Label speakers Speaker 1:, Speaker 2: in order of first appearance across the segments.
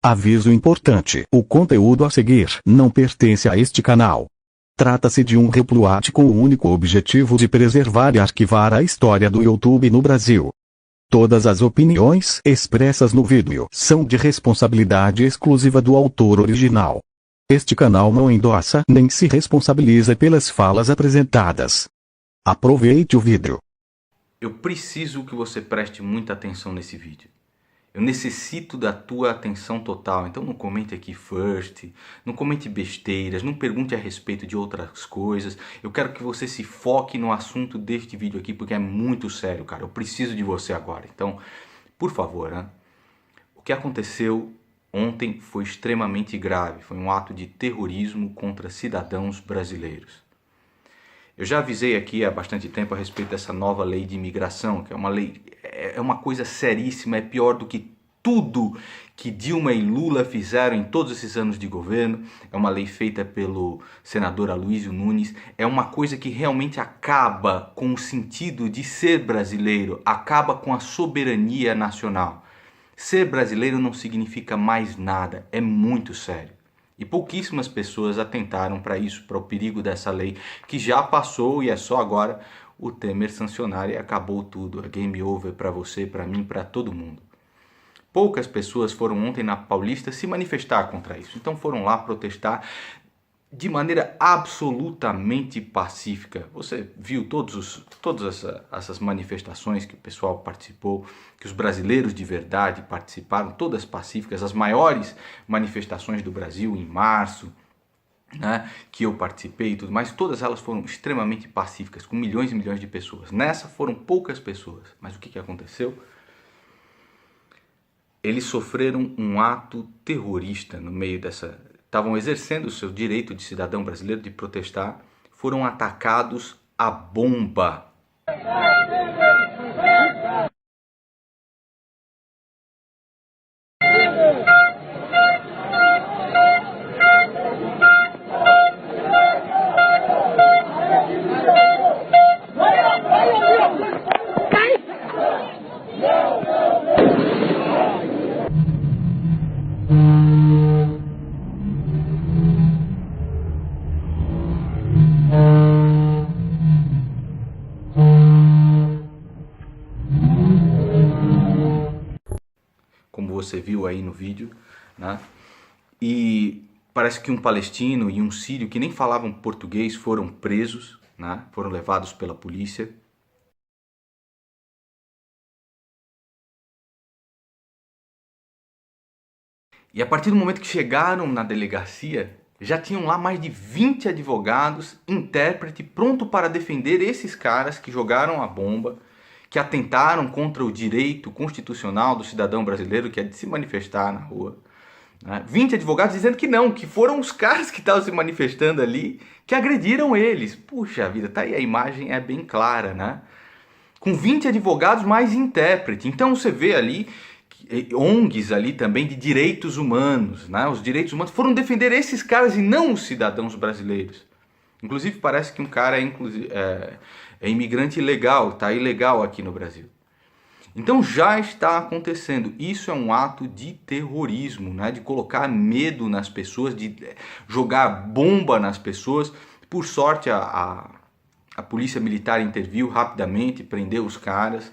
Speaker 1: Aviso importante: o conteúdo a seguir não pertence a este canal. Trata-se de um upload com o único objetivo de preservar e arquivar a história do YouTube no Brasil. Todas as opiniões expressas no vídeo são de responsabilidade exclusiva do autor original. Este canal não endossa nem se responsabiliza pelas falas apresentadas. Aproveite o vídeo.
Speaker 2: Eu preciso que você preste muita atenção nesse vídeo. Eu necessito da tua atenção total, então não comente aqui first, não comente besteiras, não pergunte a respeito de outras coisas. Eu quero que você se foque no assunto deste vídeo aqui, porque é muito sério, cara. Eu preciso de você agora. Então, por favor, né? O que aconteceu ontem foi extremamente grave. Foi um ato de terrorismo contra cidadãos brasileiros. Eu já avisei aqui há bastante tempo a respeito dessa nova lei de imigração, que é uma lei, é uma coisa seríssima, é pior do que tudo que Dilma e Lula fizeram em todos esses anos de governo. É uma lei feita pelo senador Aloysio Nunes, é uma coisa que realmente acaba com o sentido de ser brasileiro, acaba com a soberania nacional. Ser brasileiro não significa mais nada, é muito sério. E pouquíssimas pessoas atentaram para isso, para o perigo dessa lei, que já passou e é só agora o Temer sancionar e acabou tudo. É game over para você, para mim, para todo mundo. Poucas pessoas foram ontem na Paulista se manifestar contra isso. Então foram lá protestar de maneira absolutamente pacífica. Você viu todas essas manifestações que o pessoal participou, que os brasileiros de verdade participaram, todas pacíficas, as maiores manifestações do Brasil em março, né, que eu participei e tudo mais, todas elas foram extremamente pacíficas, com milhões e milhões de pessoas. Nessa foram poucas pessoas, mas o que aconteceu? Eles sofreram um ato terrorista no meio dessa... Estavam exercendo o seu direito de cidadão brasileiro de protestar, foram atacados a bomba. Como você viu aí no vídeo, né? E parece que um palestino e um sírio que nem falavam português foram presos, né? Foram levados pela polícia. E a partir do momento que chegaram na delegacia, já tinham lá mais de 20 advogados, intérprete, pronto para defender esses caras que jogaram a bomba, que atentaram contra o direito constitucional do cidadão brasileiro, que é de se manifestar na rua. 20 advogados dizendo que não, que foram os caras que estavam se manifestando ali, que agrediram eles. Puxa vida, tá aí, a imagem é bem clara, né? Com 20 advogados mais intérprete. Então você vê ali ONGs ali também de direitos humanos, né? Os direitos humanos foram defender esses caras e não os cidadãos brasileiros. Inclusive parece que um cara é imigrante ilegal, está ilegal aqui no Brasil. Então já está acontecendo. Isso é um ato de terrorismo, né? De colocar medo nas pessoas, de jogar bomba nas pessoas. Por sorte a polícia militar interviu rapidamente, prendeu os caras.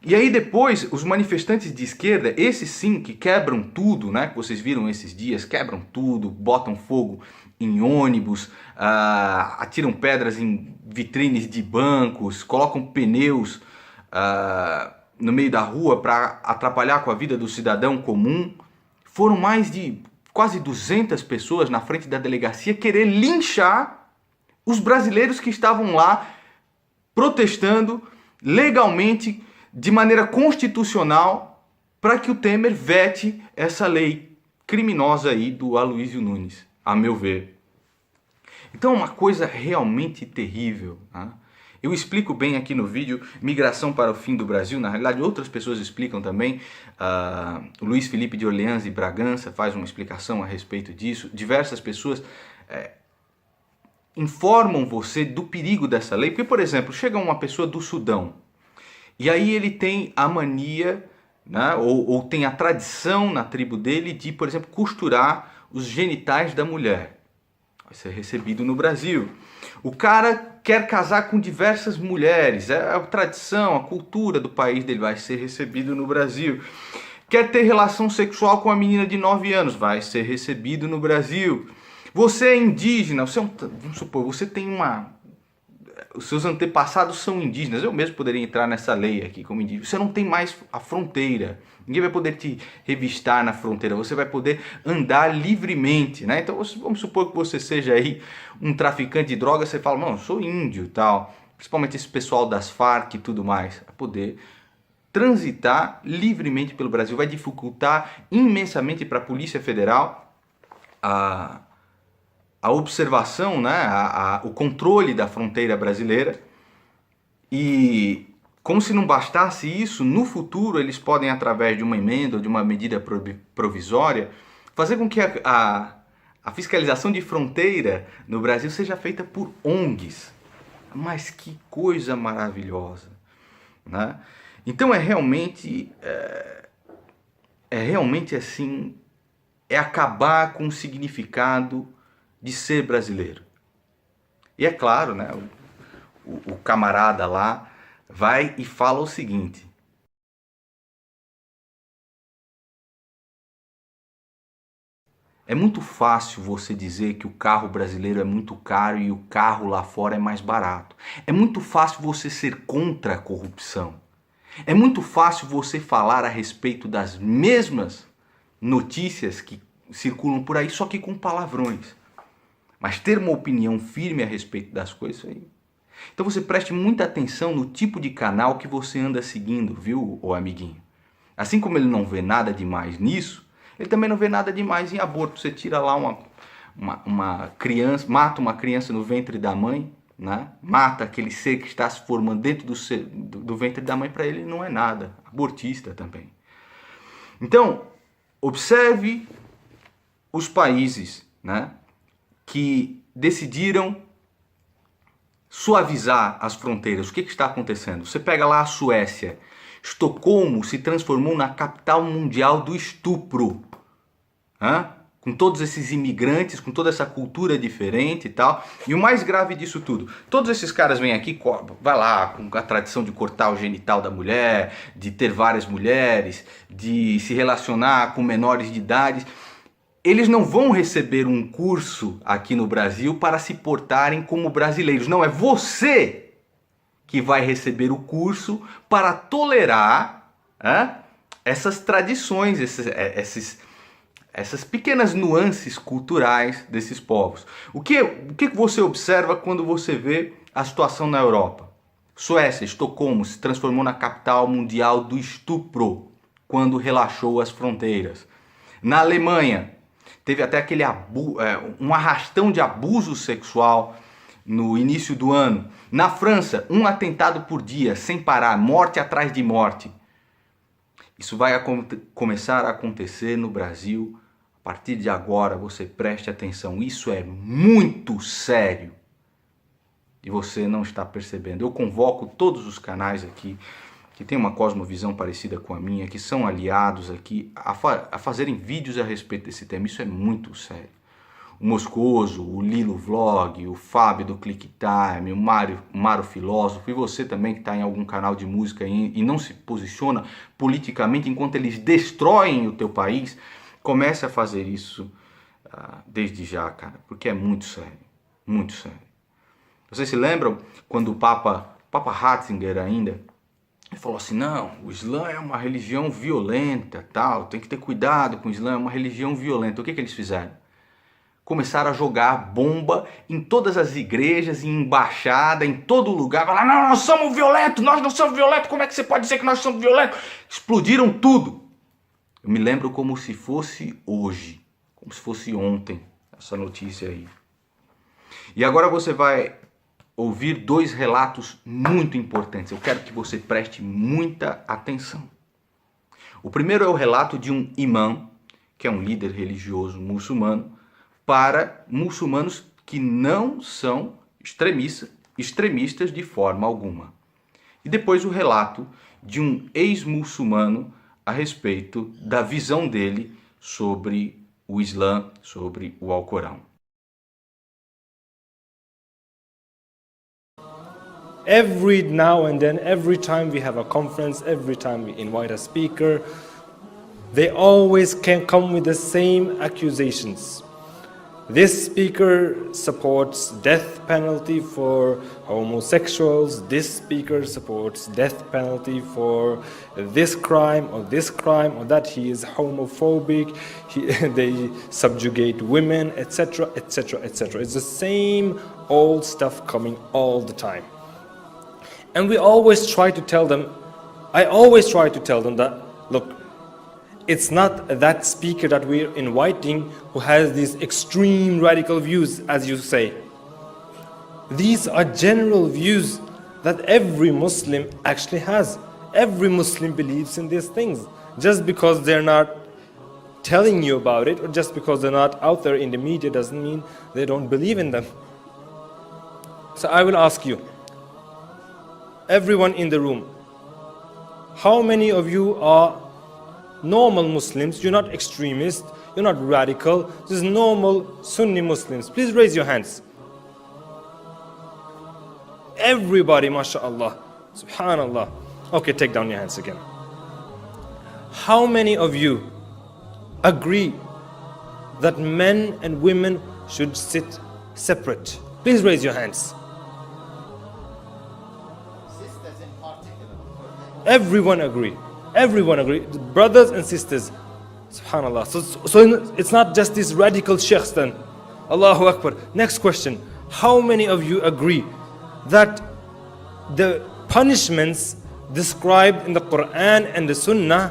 Speaker 2: E aí depois, os manifestantes de esquerda, esses sim que quebram tudo, né? Que vocês viram esses dias, quebram tudo, botam fogo em ônibus, atiram pedras em vitrines de bancos, colocam pneus no meio da rua para atrapalhar com a vida do cidadão comum. Foram mais de quase 200 pessoas na frente da delegacia querer linchar os brasileiros que estavam lá protestando legalmente, de maneira constitucional, para que o Temer vete essa lei criminosa aí do Aloysio Nunes, a meu ver. Então é uma coisa realmente terrível, né? Eu explico bem aqui no vídeo, migração para o fim do Brasil, na realidade outras pessoas explicam também, o Luiz Felipe de Orleans e Bragança faz uma explicação a respeito disso, diversas pessoas informam você do perigo dessa lei, porque, por exemplo, chega uma pessoa do Sudão, e aí ele tem a mania né? Ou tem a tradição na tribo dele de, por exemplo, costurar os genitais da mulher. Vai ser recebido no Brasil. O cara quer casar com diversas mulheres, é a tradição, a cultura do país dele, vai ser recebido no Brasil. Quer ter relação sexual com uma menina de 9 anos, vai ser recebido no Brasil. Você é indígena, vamos supor, você tem os seus antepassados são indígenas, eu mesmo poderia entrar nessa lei aqui como indígena. Você não tem mais a fronteira, ninguém vai poder te revistar na fronteira, você vai poder andar livremente, né? Então vamos supor que você seja aí um traficante de drogas, você fala, não, eu sou índio e tal, principalmente esse pessoal das Farc e tudo mais, vai poder transitar livremente pelo Brasil, vai dificultar imensamente para a Polícia Federal a observação, né, o controle da fronteira brasileira. E como se não bastasse isso, no futuro eles podem, através de uma emenda ou de uma medida provisória, fazer com que a fiscalização de fronteira no Brasil seja feita por ONGs. Mas que coisa maravilhosa, né? Então é realmente assim, é acabar com o significado de ser brasileiro. E é claro, né, o camarada lá vai e fala o seguinte: é muito fácil você dizer que o carro brasileiro é muito caro e o carro lá fora é mais barato. É muito fácil você ser contra a corrupção. É muito fácil você falar a respeito das mesmas notícias que circulam por aí, só que com palavrões. Mas ter uma opinião firme a respeito das coisas aí. Então você preste muita atenção no tipo de canal que você anda seguindo, viu, ô amiguinho? Assim como ele não vê nada demais nisso, ele também não vê nada demais em aborto. Você tira lá uma criança, mata uma criança no ventre da mãe, né? Mata aquele ser que está se formando dentro do ventre da mãe, para ele não é nada. Abortista também. Então, observe os países, né, que decidiram suavizar as fronteiras. O que está acontecendo? Você pega lá a Suécia. Estocolmo se transformou na capital mundial do estupro. Com todos esses imigrantes, com toda essa cultura diferente e tal. E o mais grave disso tudo, todos esses caras vêm aqui, vai lá, com a tradição de cortar o genital da mulher, de ter várias mulheres, de se relacionar com menores de idade. Eles não vão receber um curso aqui no Brasil para se portarem como brasileiros. Não, é você que vai receber o curso para tolerar essas tradições, essas pequenas nuances culturais desses povos. O que você observa quando você vê a situação na Europa? Suécia, Estocolmo, se transformou na capital mundial do estupro quando relaxou as fronteiras. Na Alemanha, teve até um arrastão de abuso sexual no início do ano. Na França, um atentado por dia, sem parar, morte atrás de morte. Isso vai começar a acontecer no Brasil. A partir de agora, você preste atenção. Isso é muito sério. E você não está percebendo. Eu convoco todos os canais aqui que tem uma cosmovisão parecida com a minha, que são aliados aqui, a fazerem vídeos a respeito desse tema. Isso é muito sério. O Moscoso, o Lilo Vlog, o Fábio do ClickTime, o Mário Filósofo, e você também que está em algum canal de música e não se posiciona politicamente enquanto eles destroem o teu país, comece a fazer isso desde já, cara, porque é muito sério, muito sério. Vocês se lembram quando o Papa Ratzinger ainda, ele falou assim, não, o Islã é uma religião violenta, tal, tem que ter cuidado com o Islã, é uma religião violenta. O que eles fizeram? Começaram a jogar bomba em todas as igrejas, em embaixada, em todo lugar. Falaram, não, nós somos violentos, nós não somos violentos, como é que você pode dizer que nós somos violentos? Explodiram tudo. Eu me lembro como se fosse hoje, como se fosse ontem, essa notícia aí. E agora você vai ouvir dois relatos muito importantes. Eu quero que você preste muita atenção. O primeiro é o relato de um imã, que é um líder religioso muçulmano, para muçulmanos que não são extremistas de forma alguma. E depois o relato de um ex-muçulmano a respeito da visão dele sobre o Islã, sobre o Alcorão.
Speaker 3: Every now and then, every time we have a conference, every time we invite a speaker, they always can come with the same accusations. This speaker supports death penalty for homosexuals. This speaker supports death penalty for this crime or that. He is homophobic. They subjugate women, etc., etc., etc. It's the same old stuff coming all the time. And we always try to tell them, I always try to tell them that, look, it's not that speaker that we're inviting who has these extreme radical views, as you say. These are general views that every Muslim actually has. Every Muslim believes in these things. Just because they're not telling you about it, or just because they're not out there in the media, doesn't mean they don't believe in them. So I will ask you, everyone in the room, how many of you are normal Muslims? You're not extremists, you're not radical, just normal Sunni Muslims. Please raise your hands. Everybody, mashallah, subhanallah. Okay, take down your hands again. How many of you agree that men and women should sit separate? Please raise your hands.
Speaker 4: Sisters in particular.
Speaker 3: Everyone agree. Everyone agree. Brothers and sisters. Subhanallah. So it's not just these radical sheikhs then. Allahu Akbar. Next question. How many of you agree that the punishments described in the Quran and the Sunnah,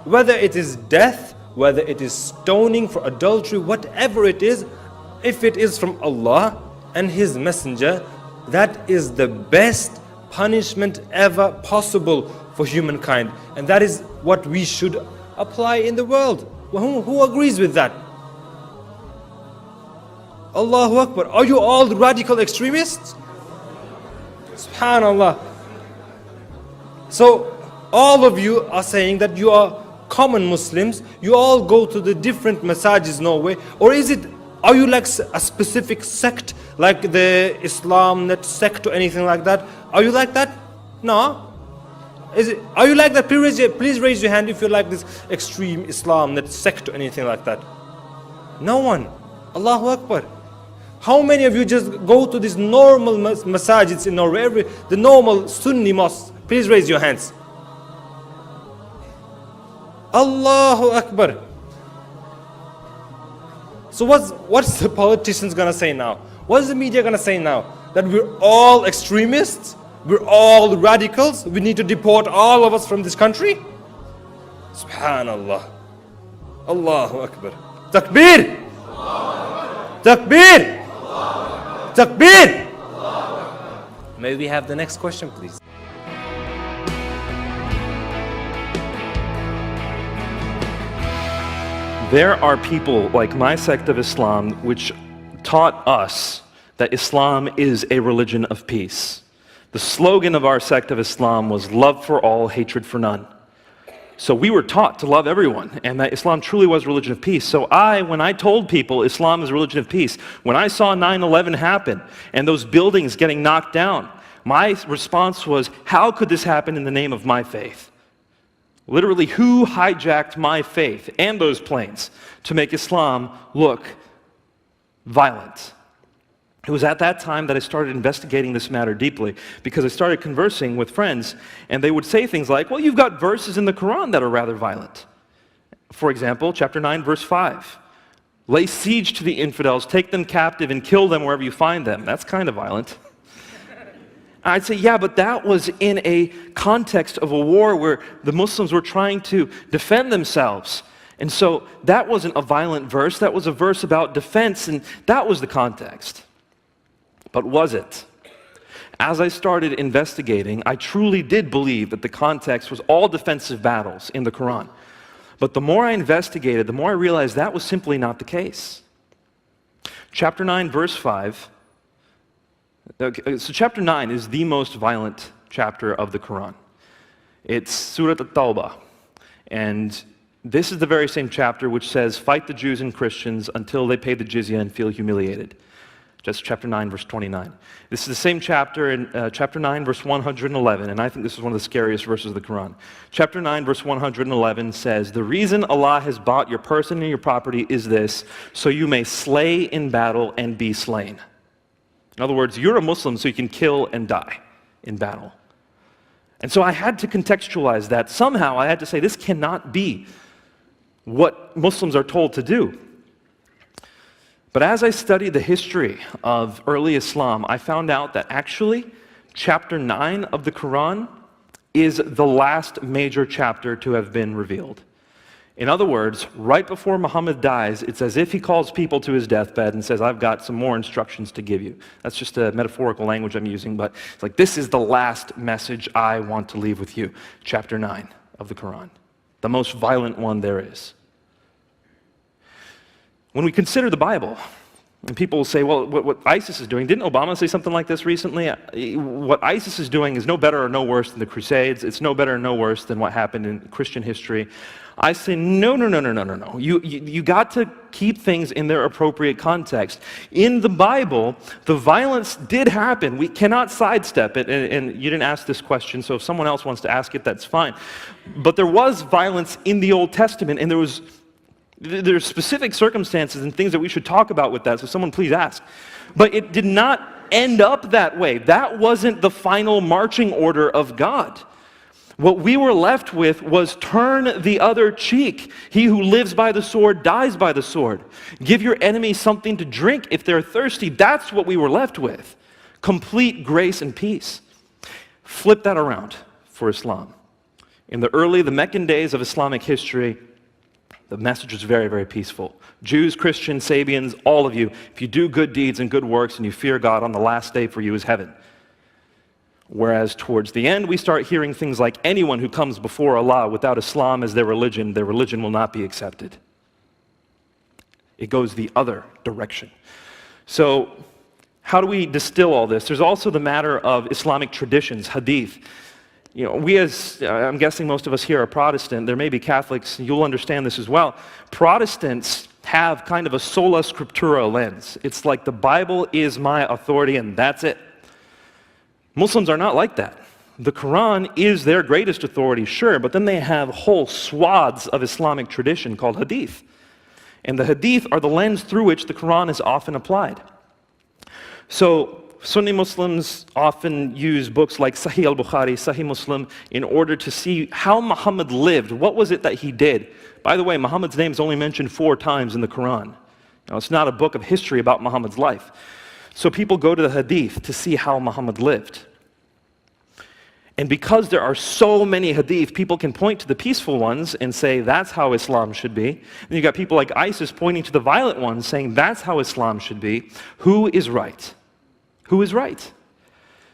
Speaker 3: whether it is death, whether it is stoning for adultery, whatever it is, if it is from Allah and His Messenger, that is the best punishment ever possible for humankind, and that is what we should apply in the world. Who agrees with that? Allahu Akbar. Are you all radical extremists? Subhanallah. So all of you are saying that you are common Muslims, you all go to the different masajid Norway, or are you like a specific sect, like the Islam net sect or anything like that? Are you like that? No. Are you like that? Please raise your hand if you're like this extreme Islam net sect or anything like that. No one. Allahu Akbar. How many of you just go to these normal masajids in Norway, the normal Sunni mosques? Please raise your hands. Allahu Akbar. So what's the politicians gonna say now? What's the media gonna say now? That we're all extremists? We're all radicals? We need to deport all of us from this country? Subhanallah. Allahu Akbar. Takbir! Takbir! Takbir! May we have the next question, please?
Speaker 5: There are people like my sect of Islam which taught us that Islam is a religion of peace. The slogan of our sect of Islam was love for all, hatred for none. So we were taught to love everyone, and that Islam truly was a religion of peace. So when I told people Islam is a religion of peace, when I saw 9/11 happen and those buildings getting knocked down, my response was, how could this happen in the name of my faith? Literally, who hijacked my faith and those planes to make Islam look violent? It was at that time that I started investigating this matter deeply, because I started conversing with friends, and they would say things like, well, you've got verses in the Quran that are rather violent. For example, chapter 9, verse 5. Lay siege to the infidels, take them captive, and kill them wherever you find them. That's kind of violent. I'd say, yeah, but that was in a context of a war where the Muslims were trying to defend themselves. And so that wasn't a violent verse, that was a verse about defense, and that was the context. But was it? As I started investigating, I truly did believe that the context was all defensive battles in the Quran. But the more I investigated, the more I realized that was simply not the case. Chapter 9, verse 5. So chapter 9 is the most violent chapter of the Quran. It's Surah At-Tawbah. And this is the very same chapter which says, fight the Jews and Christians until they pay the jizya and feel humiliated. Just chapter 9, verse 29. This is the same chapter in chapter 9, verse 111, and I think this is one of the scariest verses of the Quran. Chapter 9, verse 111 says, the reason Allah has bought your person and your property is this, so you may slay in battle and be slain. In other words, you're a Muslim, so you can kill and die in battle. And so I had to contextualize that. Somehow I had to say, this cannot be what Muslims are told to do. But as I studied the history of early Islam, I found out that actually chapter 9 of the Quran is the last major chapter to have been revealed. In other words, right before Muhammad dies, it's as if he calls people to his deathbed and says, I've got some more instructions to give you. That's just a metaphorical language I'm using, but it's like, this is the last message I want to leave with you. Chapter 9 of the Quran, the most violent one there is. When we consider the Bible, and people will say, well, what ISIS is doing, didn't Obama say something like this recently? What ISIS is doing is no better or no worse than the Crusades. It's no better or no worse than what happened in Christian history. I say, no. You got to keep things in their appropriate context. In the Bible, the violence did happen. We cannot sidestep it, and you didn't ask this question, so if someone else wants to ask it, that's fine. But there was violence in the Old Testament, and there's specific circumstances and things that we should talk about with that, so someone please ask. But it did not end up that way. That wasn't the final marching order of God. What we were left with was turn the other cheek. He who lives by the sword dies by the sword. Give your enemy something to drink if they're thirsty. That's what we were left with. Complete grace and peace. Flip that around for Islam. In the Meccan days of Islamic history, the message was very, very peaceful. Jews, Christians, Sabians, all of you, if you do good deeds and good works and you fear God, on the last day for you is heaven. Whereas towards the end, we start hearing things like, anyone who comes before Allah without Islam as their religion will not be accepted. It goes the other direction. So, how do we distill all this? There's also the matter of Islamic traditions, hadith. You know, I'm guessing most of us here are Protestant. There may be Catholics, you'll understand this as well. Protestants have kind of a sola scriptura lens. It's like the Bible is my authority and that's it. Muslims are not like that. The Quran is their greatest authority, sure, but then they have whole swaths of Islamic tradition called hadith. And the hadith are the lens through which the Quran is often applied. So, Sunni Muslims often use books like Sahih al-Bukhari, Sahih Muslim, in order to see how Muhammad lived. What was it that he did? By the way, Muhammad's name is only mentioned 4 times in the Quran. Now, it's not a book of history about Muhammad's life. So people go to the hadith to see how Muhammad lived. And because there are so many hadith, people can point to the peaceful ones and say, that's how Islam should be. And you've got people like ISIS pointing to the violent ones, saying, that's how Islam should be. Who is right? Who is right?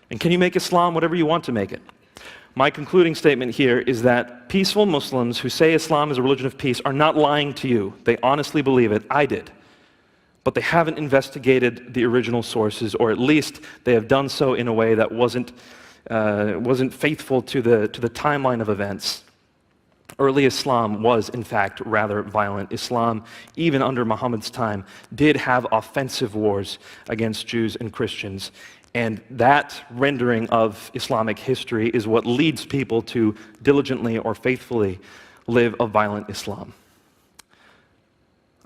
Speaker 5: And can you make Islam whatever you want to make it? My concluding statement here is that peaceful Muslims who say Islam is a religion of peace are not lying to you. They honestly believe it. I did. But they haven't investigated the original sources, or at least they have done so in a way that wasn't faithful to the timeline of events. Early Islam was, in fact, rather violent. Islam, even under Muhammad's time, did have offensive wars against Jews and Christians. And that rendering of Islamic history is what leads people to diligently or faithfully live a violent Islam.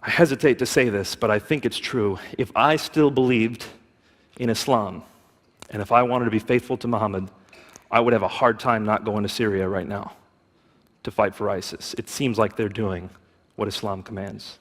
Speaker 5: I hesitate to say this, but I think it's true. If I still believed in Islam, and if I wanted to be faithful to Muhammad, I would have a hard time not going to Syria right now to fight for ISIS. It seems like they're doing what Islam commands.